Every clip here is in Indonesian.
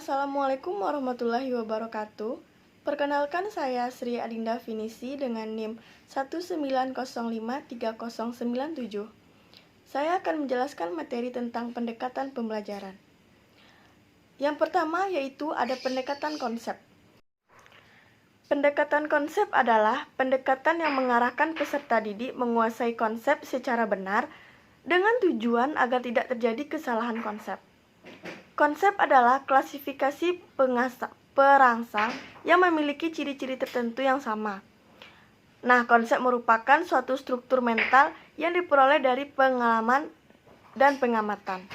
Assalamualaikum warahmatullahi wabarakatuh. Perkenalkan saya Sri Adinda Finisi dengan NIM 190530097. Saya akan menjelaskan materi tentang pendekatan pembelajaran. Yang pertama yaitu ada pendekatan konsep. Pendekatan konsep adalah pendekatan yang mengarahkan peserta didik menguasai konsep secara benar dengan tujuan agar tidak terjadi kesalahan konsep. Konsep adalah klasifikasi perangsang yang memiliki ciri-ciri tertentu yang sama. Nah, konsep merupakan suatu struktur mental yang diperoleh dari pengalaman dan pengamatan.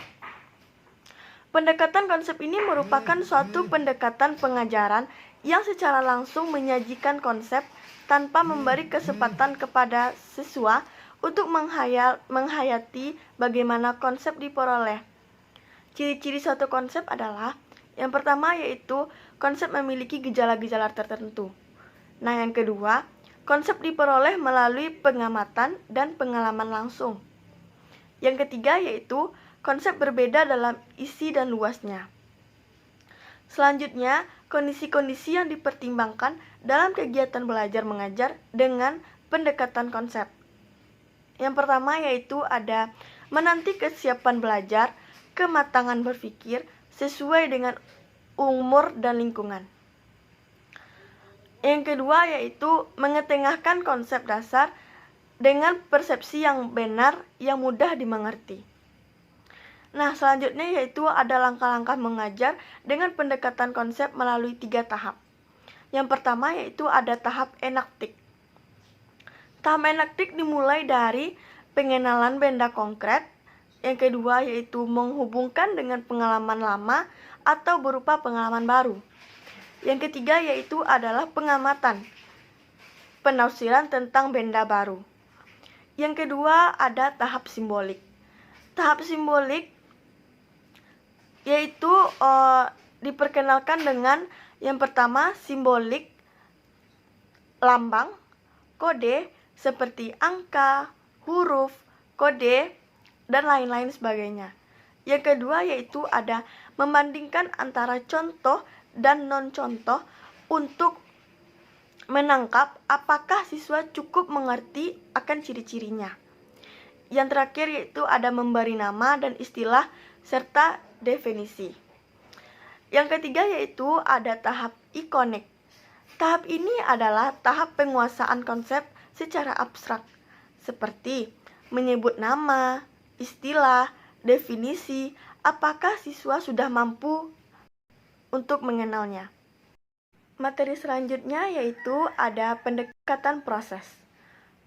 Pendekatan konsep ini merupakan suatu pendekatan pengajaran yang secara langsung menyajikan konsep tanpa memberi kesempatan kepada siswa untuk menghayati bagaimana konsep diperoleh. Ciri-ciri suatu konsep adalah yang pertama yaitu konsep memiliki gejala-gejala tertentu. Nah, yang kedua, konsep diperoleh melalui pengamatan dan pengalaman langsung. Yang ketiga yaitu konsep berbeda dalam isi dan luasnya. Selanjutnya, kondisi-kondisi yang dipertimbangkan dalam kegiatan belajar mengajar dengan pendekatan konsep. Yang pertama yaitu ada menanti kesiapan belajar, kematangan berpikir sesuai dengan umur dan lingkungan. Yang kedua yaitu mengetengahkan konsep dasar dengan persepsi yang benar yang mudah dimengerti. Nah, selanjutnya yaitu ada langkah-langkah mengajar dengan pendekatan konsep melalui 3 tahap. Yang pertama yaitu ada tahap enaktik. Tahap enaktik dimulai dari pengenalan benda konkret. Yang kedua yaitu menghubungkan dengan pengalaman lama atau berupa pengalaman baru. Yang ketiga yaitu adalah pengamatan, penafsiran tentang benda baru. Yang kedua ada tahap simbolik. Tahap simbolik yaitu diperkenalkan dengan yang pertama simbolik lambang, kode seperti angka, huruf, kode, dan lain-lain sebagainya. Yang kedua yaitu ada membandingkan antara contoh dan non-contoh untuk menangkap apakah siswa cukup mengerti akan ciri-cirinya. Yang terakhir yaitu ada memberi nama dan istilah serta definisi. Yang ketiga yaitu ada tahap ikonik. Tahap ini adalah tahap penguasaan konsep secara abstrak seperti menyebut nama, istilah, definisi, apakah siswa sudah mampu untuk mengenalnya. Materi selanjutnya yaitu ada pendekatan proses.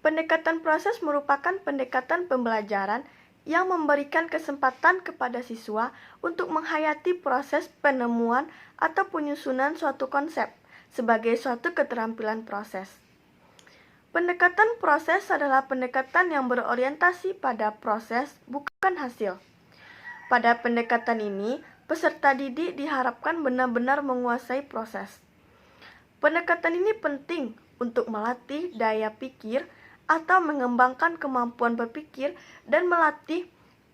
Pendekatan proses merupakan pendekatan pembelajaran yang memberikan kesempatan kepada siswa untuk menghayati proses penemuan atau penyusunan suatu konsep sebagai suatu keterampilan proses. Pendekatan proses adalah pendekatan yang berorientasi pada proses, bukan hasil. Pada pendekatan ini, peserta didik diharapkan benar-benar menguasai proses. Pendekatan ini penting untuk melatih daya pikir atau mengembangkan kemampuan berpikir dan melatih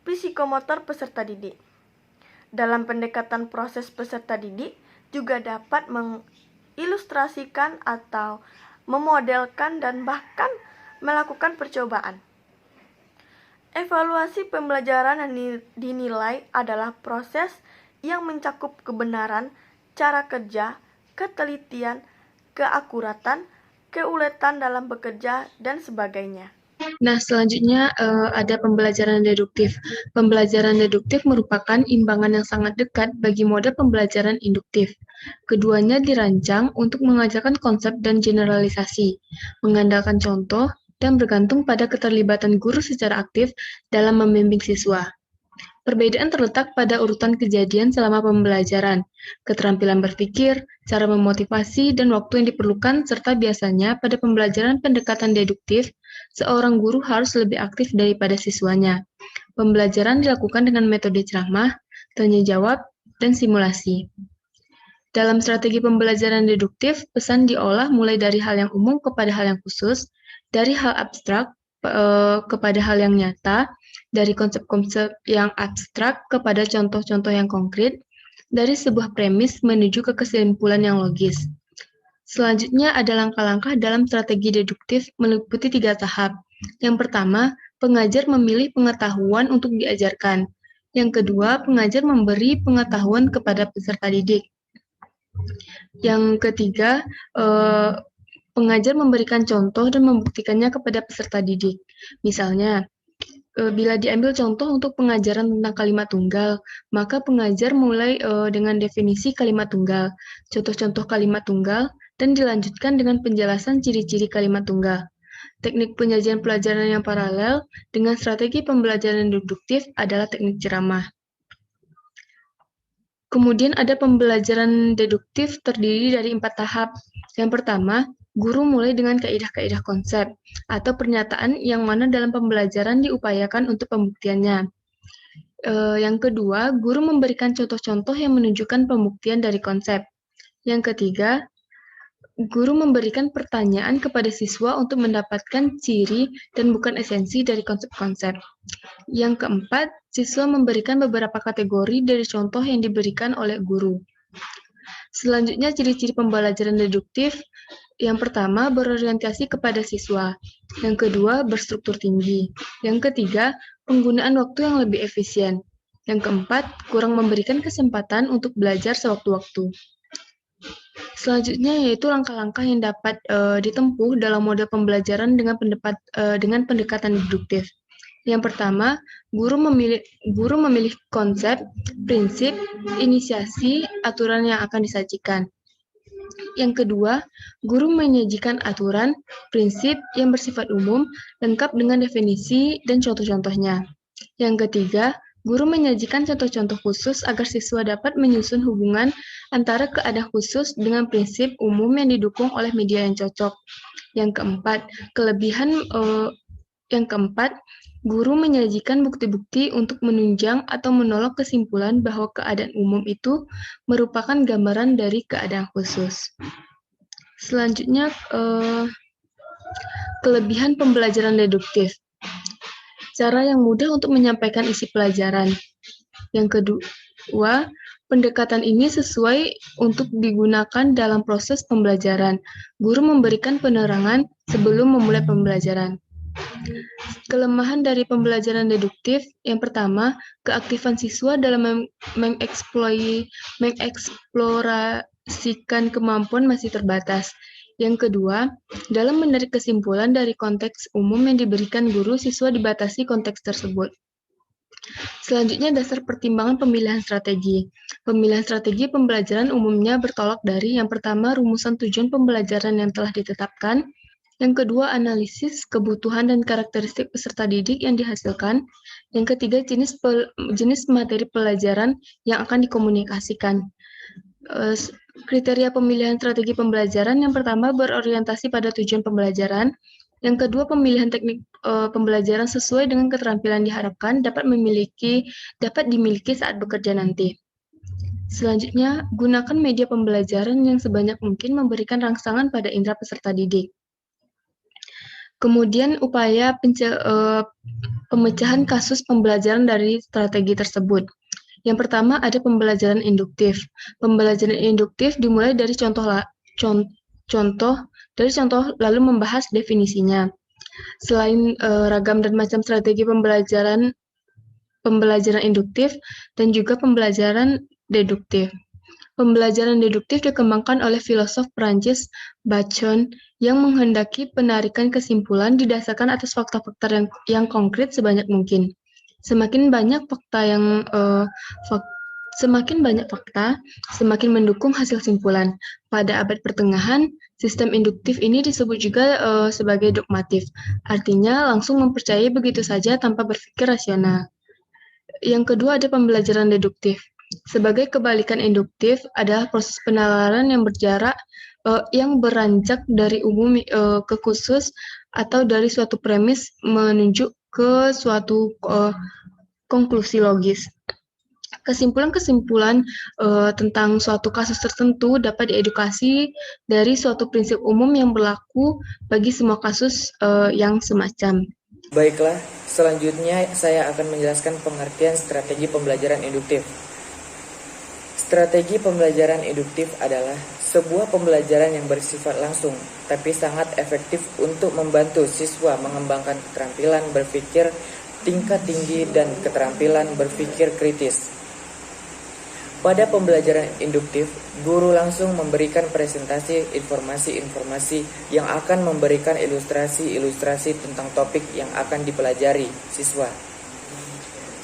psikomotor peserta didik. Dalam pendekatan proses peserta didik juga dapat mengilustrasikan atau memodelkan dan bahkan melakukan percobaan. Evaluasi pembelajaran yang dinilai adalah proses yang mencakup kebenaran, cara kerja, ketelitian, keakuratan, keuletan dalam bekerja, dan sebagainya. Nah, selanjutnya ada pembelajaran deduktif. Pembelajaran deduktif merupakan imbangan yang sangat dekat bagi model pembelajaran induktif. Keduanya dirancang untuk mengajarkan konsep dan generalisasi, mengandalkan contoh, dan bergantung pada keterlibatan guru secara aktif dalam membimbing siswa. Perbedaan terletak pada urutan kejadian selama pembelajaran, keterampilan berpikir, cara memotivasi, dan waktu yang diperlukan, serta biasanya pada pembelajaran pendekatan deduktif, seorang guru harus lebih aktif daripada siswanya. Pembelajaran dilakukan dengan metode ceramah, tanya jawab, dan simulasi. Dalam strategi pembelajaran deduktif, pesan diolah mulai dari hal yang umum kepada hal yang khusus, dari hal abstrak kepada hal yang nyata, dari konsep-konsep yang abstrak kepada contoh-contoh yang konkret, dari sebuah premis menuju ke kesimpulan yang logis. Selanjutnya ada langkah-langkah dalam strategi deduktif meliputi 3 tahap. Yang pertama, pengajar memilih pengetahuan untuk diajarkan. Yang kedua, pengajar memberi pengetahuan kepada peserta didik. Yang ketiga, pengajar memberikan contoh dan membuktikannya kepada peserta didik. Misalnya, bila diambil contoh untuk pengajaran tentang kalimat tunggal, maka pengajar mulai dengan definisi kalimat tunggal, contoh-contoh kalimat tunggal, dan dilanjutkan dengan penjelasan ciri-ciri kalimat tunggal. Teknik penyajian pelajaran yang paralel dengan strategi pembelajaran deduktif adalah teknik ceramah. Kemudian ada pembelajaran deduktif terdiri dari 4 tahap. Yang pertama, guru mulai dengan kaidah-kaidah konsep atau pernyataan yang mana dalam pembelajaran diupayakan untuk pembuktiannya. Yang kedua, guru memberikan contoh-contoh yang menunjukkan pembuktian dari konsep. Yang ketiga, guru memberikan pertanyaan kepada siswa untuk mendapatkan ciri dan bukan esensi dari konsep-konsep. Yang keempat, siswa memberikan beberapa kategori dari contoh yang diberikan oleh guru. Selanjutnya, ciri-ciri pembelajaran deduktif. Yang pertama, berorientasi kepada siswa. Yang kedua, berstruktur tinggi. Yang ketiga, penggunaan waktu yang lebih efisien. Yang keempat, kurang memberikan kesempatan untuk belajar sewaktu-waktu. Selanjutnya yaitu langkah-langkah yang dapat ditempuh dalam model pembelajaran dengan pendekatan deduktif. Yang pertama, guru memilih konsep, prinsip, inisiasi, aturan yang akan disajikan. Yang kedua, guru menyajikan aturan, prinsip yang bersifat umum, lengkap dengan definisi dan contoh-contohnya. Yang ketiga, guru menyajikan contoh-contoh khusus agar siswa dapat menyusun hubungan antara keadaan khusus dengan prinsip umum yang didukung oleh media yang cocok. Yang keempat, guru menyajikan bukti-bukti untuk menunjang atau menolak kesimpulan bahwa keadaan umum itu merupakan gambaran dari keadaan khusus. Selanjutnya, kelebihan pembelajaran deduktif. Cara yang mudah untuk menyampaikan isi pelajaran. Yang kedua, pendekatan ini sesuai untuk digunakan dalam proses pembelajaran. Guru memberikan penerangan sebelum memulai pembelajaran. Kelemahan dari pembelajaran deduktif, yang pertama, keaktifan siswa dalam mengeksplorasikan kemampuan masih terbatas. Yang kedua, dalam menarik kesimpulan dari konteks umum yang diberikan guru, siswa dibatasi konteks tersebut. Selanjutnya, dasar pertimbangan pemilihan strategi. Pemilihan strategi pembelajaran umumnya bertolak dari yang pertama, rumusan tujuan pembelajaran yang telah ditetapkan. Yang kedua, analisis kebutuhan dan karakteristik peserta didik yang dihasilkan. Yang ketiga, jenis materi pelajaran yang akan dikomunikasikan. Kriteria pemilihan strategi pembelajaran, yang pertama berorientasi pada tujuan pembelajaran, yang kedua pemilihan teknik pembelajaran sesuai dengan keterampilan diharapkan dapat dimiliki saat bekerja nanti. Selanjutnya, gunakan media pembelajaran yang sebanyak mungkin memberikan rangsangan pada indera peserta didik. Kemudian upaya pemecahan kasus pembelajaran dari strategi tersebut. Yang pertama ada pembelajaran induktif. Pembelajaran induktif dimulai dari contoh lalu membahas definisinya. Selain ragam dan macam strategi pembelajaran induktif dan juga pembelajaran deduktif. Pembelajaran deduktif dikembangkan oleh filosof Prancis Bacon yang menghendaki penarikan kesimpulan didasarkan atas fakta-fakta yang konkret sebanyak mungkin. Semakin banyak fakta, semakin mendukung hasil simpulan. Pada abad pertengahan, sistem induktif ini disebut juga sebagai dogmatif, artinya langsung mempercayai begitu saja tanpa berpikir rasional. Yang kedua ada pembelajaran deduktif. Sebagai kebalikan induktif adalah proses penalaran yang beranjak dari umum ke khusus atau dari suatu premis menuju ke suatu konklusi logis. Kesimpulan-kesimpulan tentang suatu kasus tertentu dapat diedukasi dari suatu prinsip umum yang berlaku bagi semua kasus yang semacam. Baiklah, selanjutnya saya akan menjelaskan pengertian strategi pembelajaran induktif. Strategi pembelajaran induktif adalah sebuah pembelajaran yang bersifat langsung, tapi sangat efektif untuk membantu siswa mengembangkan keterampilan berpikir tingkat tinggi dan keterampilan berpikir kritis. Pada pembelajaran induktif, guru langsung memberikan presentasi informasi-informasi yang akan memberikan ilustrasi-ilustrasi tentang topik yang akan dipelajari siswa.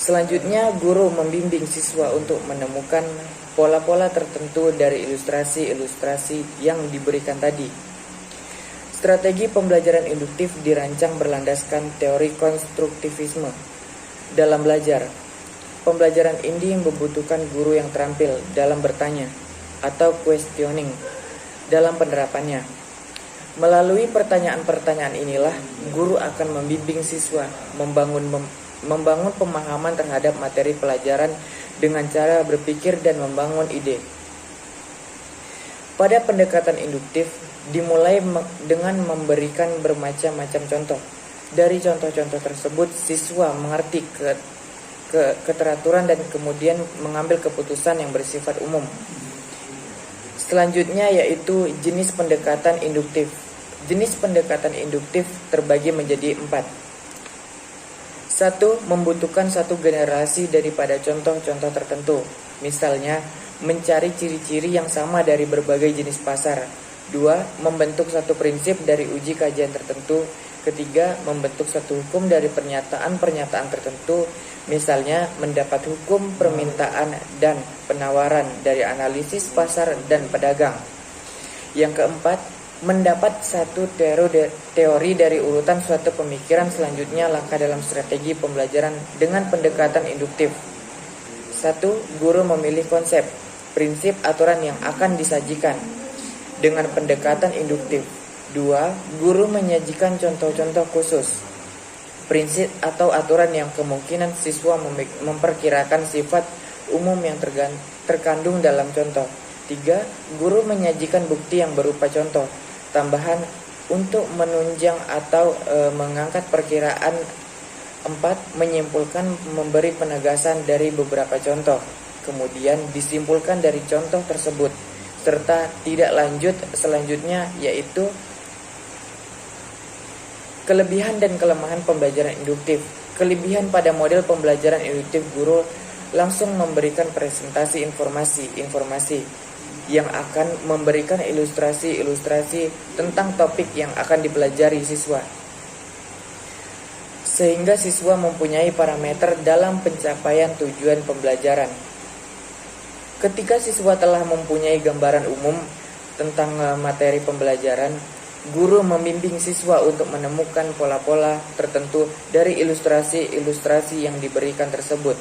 Selanjutnya, guru membimbing siswa untuk menemukan pola-pola tertentu dari ilustrasi-ilustrasi yang diberikan tadi. Strategi pembelajaran induktif dirancang berlandaskan teori konstruktivisme. Dalam belajar, pembelajaran ini membutuhkan guru yang terampil dalam bertanya atau questioning dalam penerapannya. Melalui pertanyaan-pertanyaan inilah, guru akan membimbing siswa membangun pemahaman terhadap materi pelajaran dengan cara berpikir dan membangun ide. Pada pendekatan induktif, dimulai dengan memberikan bermacam-macam contoh. Dari contoh-contoh tersebut, siswa mengerti keteraturan dan kemudian mengambil keputusan yang bersifat umum. Selanjutnya yaitu jenis pendekatan induktif. Jenis pendekatan induktif terbagi menjadi 4. 1. Membutuhkan satu generasi daripada contoh-contoh tertentu. Misalnya, mencari ciri-ciri yang sama dari berbagai jenis pasar. 2. Membentuk satu prinsip dari uji kajian tertentu. 3. Membentuk satu hukum dari pernyataan-pernyataan tertentu. Misalnya, mendapat hukum permintaan dan penawaran dari analisis pasar dan pedagang. Yang keempat, mendapat satu teori dari urutan suatu pemikiran. Selanjutnya, langkah dalam strategi pembelajaran dengan pendekatan induktif. 1. Guru memilih konsep, prinsip, aturan yang akan disajikan dengan pendekatan induktif. 2. Guru menyajikan contoh-contoh khusus, prinsip atau aturan yang kemungkinan siswa memperkirakan sifat umum yang terkandung dalam contoh. 3. Guru menyajikan bukti yang berupa contoh tambahan untuk menunjang atau mengangkat perkiraan. 4. Menyimpulkan, memberi penegasan dari beberapa contoh, kemudian disimpulkan dari contoh tersebut, serta tidak lanjut selanjutnya, yaitu kelebihan dan kelemahan pembelajaran induktif. Kelebihan pada model pembelajaran induktif, guru langsung memberikan presentasi informasi yang akan memberikan ilustrasi-ilustrasi tentang topik yang akan dipelajari siswa, sehingga siswa mempunyai parameter dalam pencapaian tujuan pembelajaran. Ketika siswa telah mempunyai gambaran umum tentang materi pembelajaran, guru membimbing siswa untuk menemukan pola-pola tertentu dari ilustrasi-ilustrasi yang diberikan tersebut,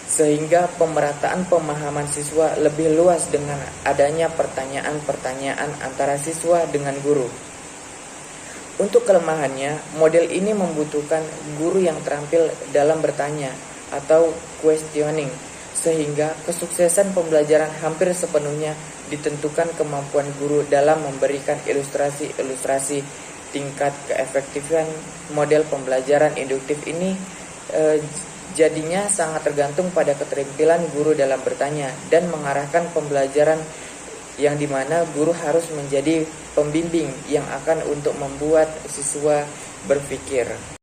sehingga pemerataan pemahaman siswa lebih luas dengan adanya pertanyaan-pertanyaan antara siswa dengan guru. Untuk kelemahannya, model ini membutuhkan guru yang terampil dalam bertanya atau questioning, sehingga kesuksesan pembelajaran hampir sepenuhnya ditentukan kemampuan guru dalam memberikan ilustrasi-ilustrasi. Tingkat keefektifan model pembelajaran induktif ini jadinya sangat tergantung pada keterampilan guru dalam bertanya dan mengarahkan pembelajaran, yang dimana guru harus menjadi pembimbing yang akan untuk membuat siswa berpikir.